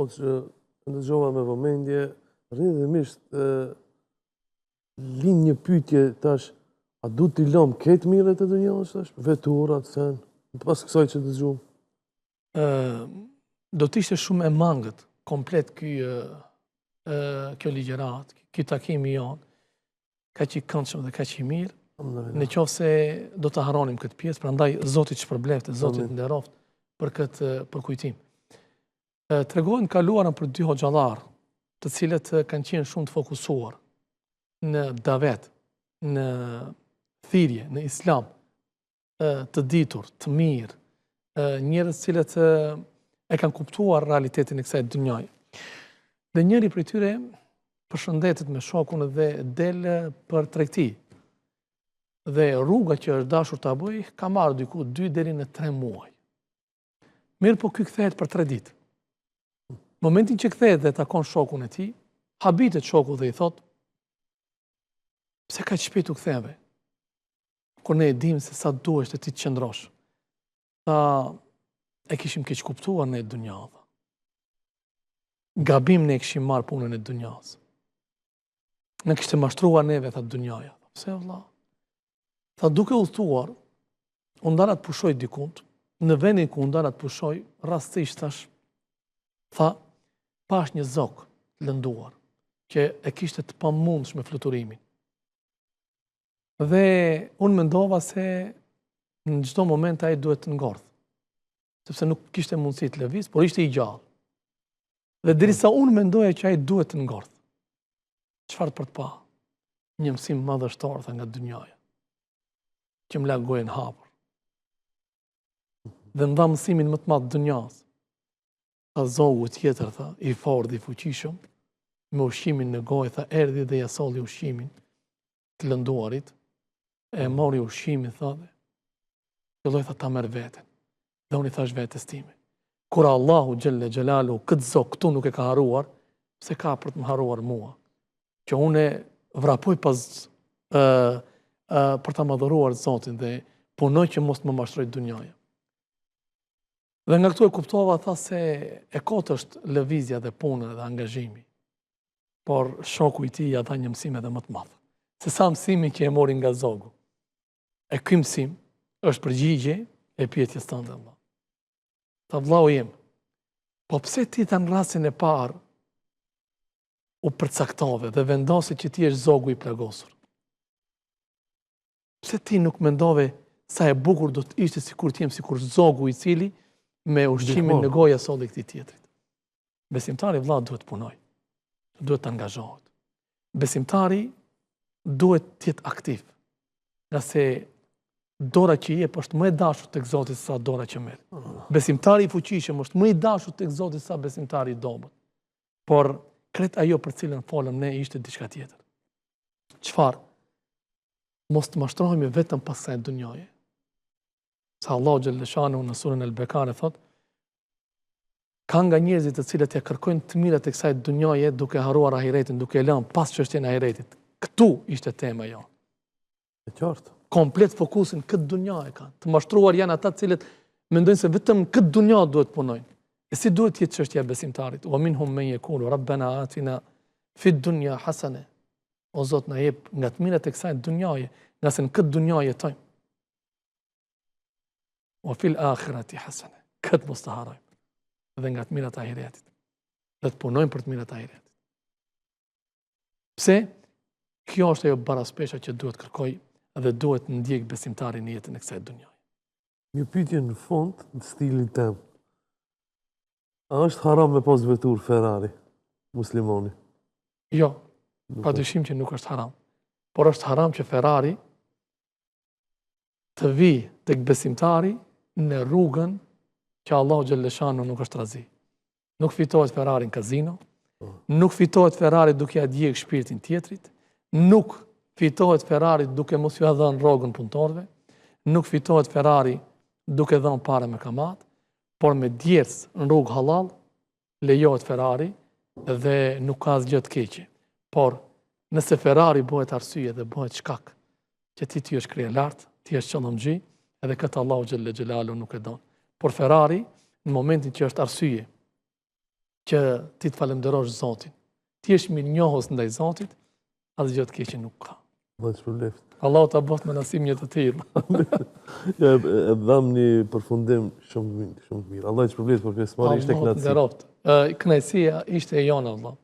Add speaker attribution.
Speaker 1: Po që ndëgjova me vëmendje, rrjedhimisht lind një pyetje tash, a du t'i lëm këtë mirët e dunjës tash, veturat, sen, pas kësaj që dëgjova?
Speaker 2: Do t'ishte shumë e mangët komplet kjo ligjerat, ky takimi jonë, ka që i këndshëm dhe ka që i mirë, në qoftë se do të haronim këtë pjesë, prandaj Zotit shpërblefte, Zotit nderoft për këtë përkujtim. Tregohen kaluara për dy hoxhallar, të cilët kanë qenë shumë të fokusuar në davet, në thirrje, në islam, të ditur, të mirë, njerëz cilët e kanë kuptuar realitetin e kësaj dhunjaje. Dhe njëri prej tyre përshëndetet me shokun dhe del për tregti. Dhe rruga që është dashur ta bëj ka marrë diku 2 deri në 3 muaj. Mirë po ky kthehet për 3 ditë. Momentin që kthehet dhe takon shokun e tij, habitet shoku dhe i thot: "Pse kaq shpejt u ktheve? Kur ne e dim se sa duhesh ti të qëndrosh." Tha, e kishim keq kuptuar në dunja. Gabim ne kishim marrë punën e dunjas. Ne kishte mashtruar neve, tha, dunjaja. Pse vëlla? Tha, duke udhëtuar, u ndala të pushoj dikund, në vendin ku u ndala të pushoj, rastisht thash, tha, pash një zog të lënduar, që e kishte të pamundshme fluturimin. Dhe unë mendova se në çdo moment ai duhet të ngordh, sepse nuk kishte mundësi të lëviz, por ishte i gjallë. Dhe derisa unë mendoja që ai duhet të ngordh, çfarë për të pa? Një mësim madhështor nga dunjaja, që më la gojën hapur. Dhe më dha mësimin më të madh të dunjas. Tha, zogu tjetër, tha, i fortë dhe i fuqishëm, me ushqimin në gojë, tha, erdhi dhe ja solli ushqimin të lënduarit, e mori ushqimin, tha, dhe filloi, tha, ta merr veten. Dhe unë i thash vetes time, kur Allahu xhelle xhelalu këtë zog këtu nuk e ka haruar, pse ka për të më haruar mua? Që unë vrapoj pas për ta madhëruar Zotin dhe punoj që mos më mashtroj dunjaja. Dhe nga këtu e kuptova, tha, se e kotë është lëvizja dhe puna dhe angazhimi. Por shoku i tij ja dha një mësim edhe më të madh. Se sa mësimi që e mori nga zogu. E ky mësim është përgjigje e pyetjes tënde, Allah. Tha, vllau jem, po pse ti në rastin e parë u përcaktove dhe vendose që ti je zogu i plagosur? Pse ti nuk mendove sa e bukur do të ishte sikur të jem sikur zogu i cili me ushqimin në goja solli këtij tjetrit? Besimtari, vëlla, duhet punoj, duhet të angazhohet. Besimtari duhet të jetë aktiv, nga se dora që jep është më e dashur tek Zoti se sa dora që merr. Besimtari i fuqishëm është më i dashur tek Zoti se sa besimtari i dobët. Por kret ajo për cilën folëm ne ishte diçka tjetër. Çfarë? Mos të mashtrohemi vetëm pas kësaj dunjaje. Sa Allahu xhelle shanu në surën Al-Bekare thot, ka nga njerëzit të cilët ja kërkojnë të mirat e kësaj dunjaje duke harruar ahiretin, duke lënë pas çështjen e ahiretit. Këtu ishte tema jonë.
Speaker 1: E qartë.
Speaker 2: Komplet fokusin këtë dunja e kanë. Të mashtruar janë ata të cilët mendojnë se vetëm këtë dunja duhet punojnë. E si duhet jetë çështja e besimtarit? Wa minhum men yaqulu rabbana atina fid dunya hasane. O Zot, na jep nga të mirat e kësaj dunjaje, nga se në këtë dunja jetojmë. Wa fil akhirati hasane. Këtë mos të harrojmë. Dhe nga të mirat e ahiretit. Dhe të punojmë për të mirat e ahiretit. Pse? Kjo është ajo baraspesha që duhet kërkoj dhe duhet ndjek besimtari në jetën e kësaj dunjaje.
Speaker 1: Një pyetje në fund në stilin tem. A është haram me pas vetur Ferrari muslimoni?
Speaker 2: Jo, padyshim që nuk është haram. Por është haram që Ferrari të vi tek besimtari në rrugën që Allahu xhelle shanu nuk është razi. Nuk fitohet Ferrari në kazino, nuk fitohet Ferrari duke ja djeg shpirtin tjetrit, nuk fitohet Ferrari duke mos ju dhënë rrogën punëtorëve, nuk fitohet Ferrari duke dhënë parë me kamat, por me djers në rrugë halal, lejohet Ferrari dhe nuk ka asgjë të keqe. Por nëse Ferrari bëhet arsye dhe bëhet shkak që ti është krye lart, ti është qëllëmxhi, edhe këtë Allahu xhelle xhelalu nuk e don. Por Ferrari në momentin që është arsye që ti të falenderosh Zotin. Ti është mirë njohës ndaj Zotit, asë gjë të keqe nuk ka.
Speaker 1: Allah që përleft.
Speaker 2: Allah ta bëft me nasim një të tillë.
Speaker 1: Ja, e dham një përfundim shumë mirë. Allah që përleft për pjesëmarrje ishte kënaqësi.
Speaker 2: Kënaqësia ishte e jonë, Allah.